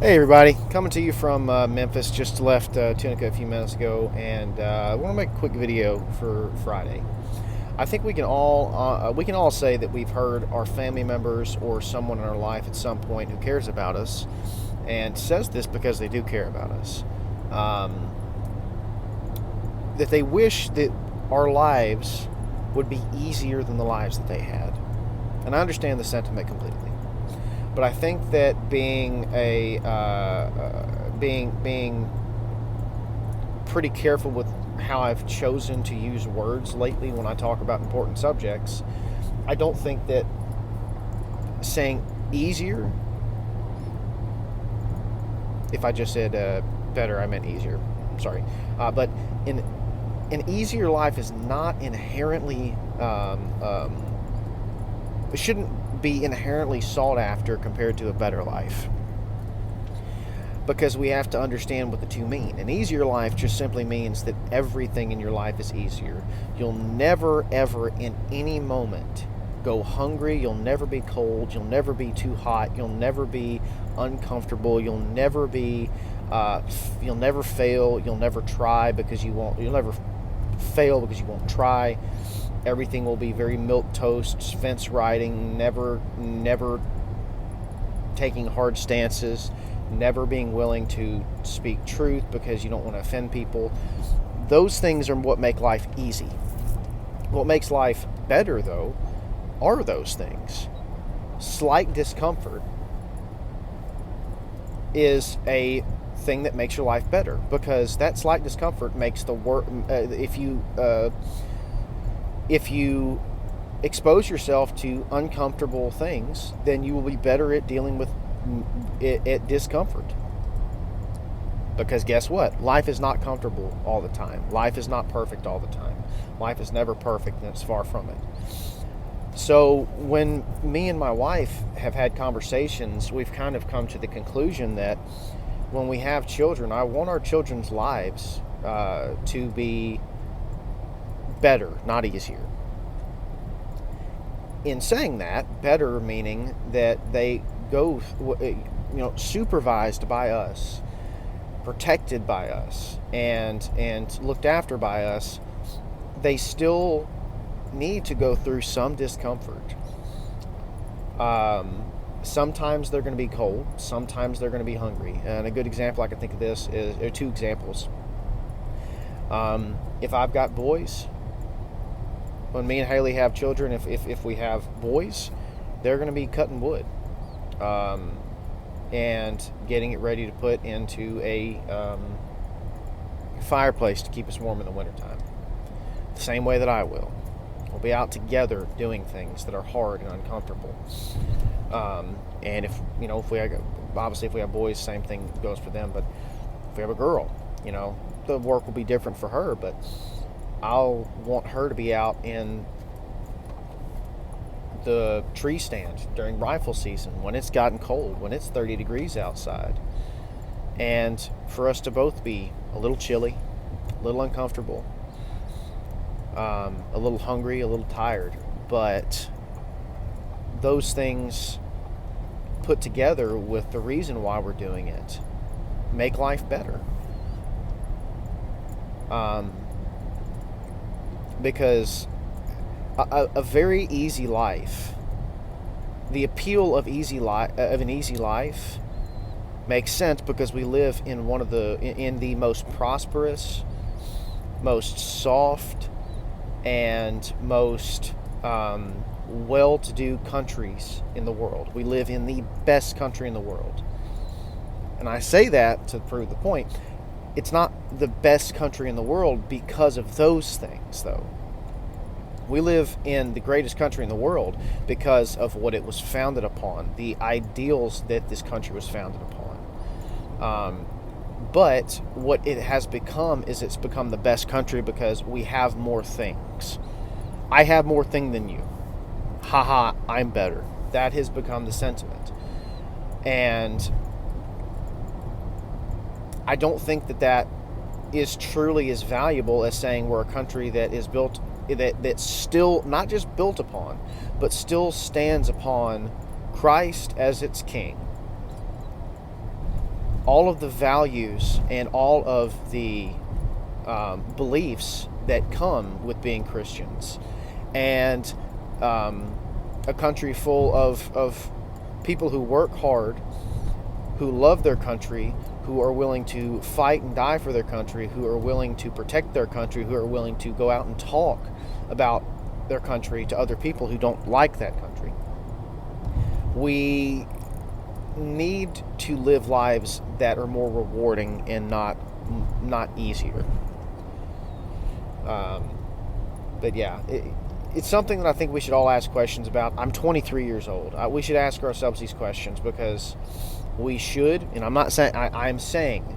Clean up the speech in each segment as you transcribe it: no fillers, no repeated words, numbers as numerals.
Hey everybody, coming to you from Memphis. Just left Tunica a few minutes ago, and I want to make a quick video for Friday. I think we can all say that we've heard our family members or someone in our life at some point who cares about us, and says this because they do care about us. That they wish that our lives would be easier than the lives that they had, and I understand the sentiment completely. But I think that being pretty careful with how I've chosen to use words lately when I talk about important subjects, I don't think that saying easier. If I just said better, I meant easier. I'm sorry, but an easier life is not inherently. It shouldn't be inherently sought after compared to a better life, because we have to understand what the two mean. An easier life just simply means that everything in your life is easier. You'll never ever in any moment go hungry. You'll never be cold. You'll never be too hot. You'll never be uncomfortable. You'll never fail. You'll never try because you won't. You'll never fail because you won't try. Everything will be very milquetoast, fence riding, never taking hard stances, never being willing to speak truth because you don't want to offend people. Those things are what make life easy. What makes life better, though, are those things. Slight discomfort is a thing that makes your life better, because that slight discomfort makes the work. If you expose yourself to uncomfortable things, then you will be better at dealing with discomfort. Because guess what? Life is not comfortable all the time. Life is not perfect all the time. Life is never perfect, and it's far from it. So when me and my wife have had conversations, we've kind of come to the conclusion that when we have children, I want our children's lives to be better, not easier. In saying that, better meaning that they go, supervised by us, protected by us, and looked after by us. They still need to go through some discomfort. Sometimes they're going to be cold. Sometimes they're going to be hungry. And a good example I can think of this is two examples. If I've got boys, when me and Haley have children, if we have boys, they're going to be cutting wood and getting it ready to put into a fireplace to keep us warm in the wintertime. The same way that I will. We'll be out together doing things that are hard and uncomfortable. And if we have boys, same thing goes for them. But if we have a girl, the work will be different for her, but I'll want her to be out in the tree stand during rifle season when it's gotten cold, when it's 30 degrees outside, and for us to both be a little chilly, a little uncomfortable, a little hungry, a little tired. But those things put together with the reason why we're doing it make life better. Because a very easy life, the appeal of an easy life makes sense because we live in in the most prosperous, most soft, and most well-to-do countries in the world. We live in the best country in the world. And I say that to prove the point. It's not the best country in the world because of those things, though. We live in the greatest country in the world because of what it was founded upon, the ideals that this country was founded upon. But what it has become is it's become the best country because we have more things. I have more thing than you. Haha, I'm better. That has become the sentiment. And I don't think that is truly as valuable as saying we're a country that is built, that's still not just built upon, but still stands upon Christ as its king. all of the values and all of the beliefs that come with being Christians, and a country full of people who work hard, who love their country, who are willing to fight and die for their country, who are willing to protect their country, who are willing to go out and talk about their country to other people who don't like that country. We need to live lives that are more rewarding and not easier. But yeah, it's something that I think we should all ask questions about. I'm 23 years old. We should ask ourselves these questions, because we should, and I'm not saying, I'm saying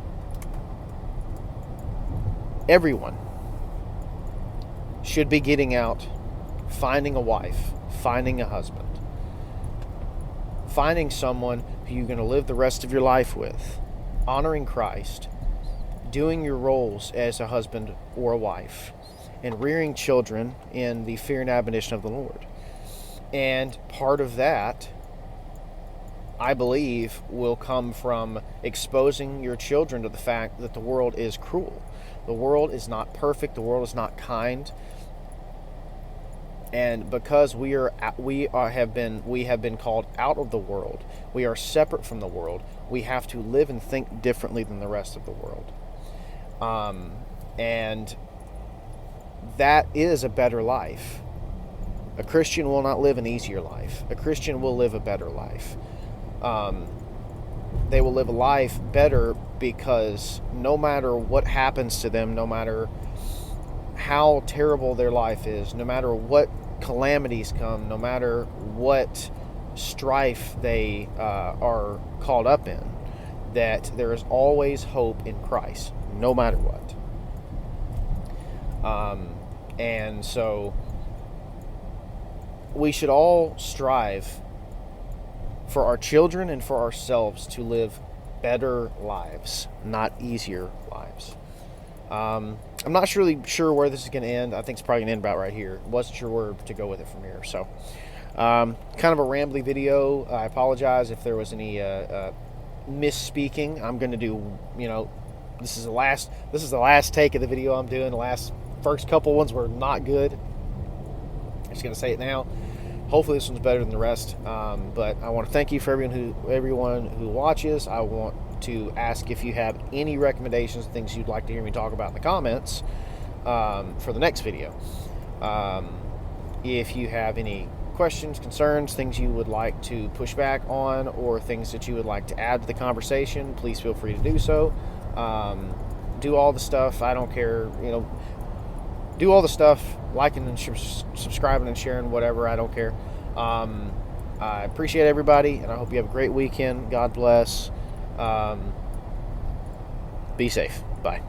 everyone should be getting out, finding a wife, finding a husband, finding someone who you're going to live the rest of your life with, honoring Christ, doing your roles as a husband or a wife, and rearing children in the fear and admonition of the Lord. And part of that, I believe, will come from exposing your children to the fact that the world is cruel. The world is not perfect. The world is not kind. And because we have been called out of the world, we are separate from the world. We have to live and think differently than the rest of the world. And that is a better life. A Christian will not live an easier life. A Christian will live a better life. They will live a life better, because no matter what happens to them, no matter how terrible their life is, no matter what calamities come, no matter what strife they are caught up in, that there is always hope in Christ, no matter what. And so we should all strive for our children and for ourselves to live better lives, not easier lives. I'm not really sure where this is going to end. I think it's probably going to end about right here. Wasn't sure where to go with it from here. So, kind of a rambly video. I apologize if there was any misspeaking. I'm going to do, this is the last take of the video I'm doing. The first couple ones were not good. I'm just going to say it now. Hopefully this one's better than the rest. But I want to thank you for everyone who watches. I want to ask if you have any recommendations, things you'd like to hear me talk about in the comments for the next video. If you have any questions, concerns, things you would like to push back on, or things that you would like to add to the conversation, please feel free to do so. Do all the stuff. I don't care. Do all the stuff, liking and subscribing and sharing, whatever. I don't care. I appreciate everybody, and I hope you have a great weekend. God bless. Be safe. Bye.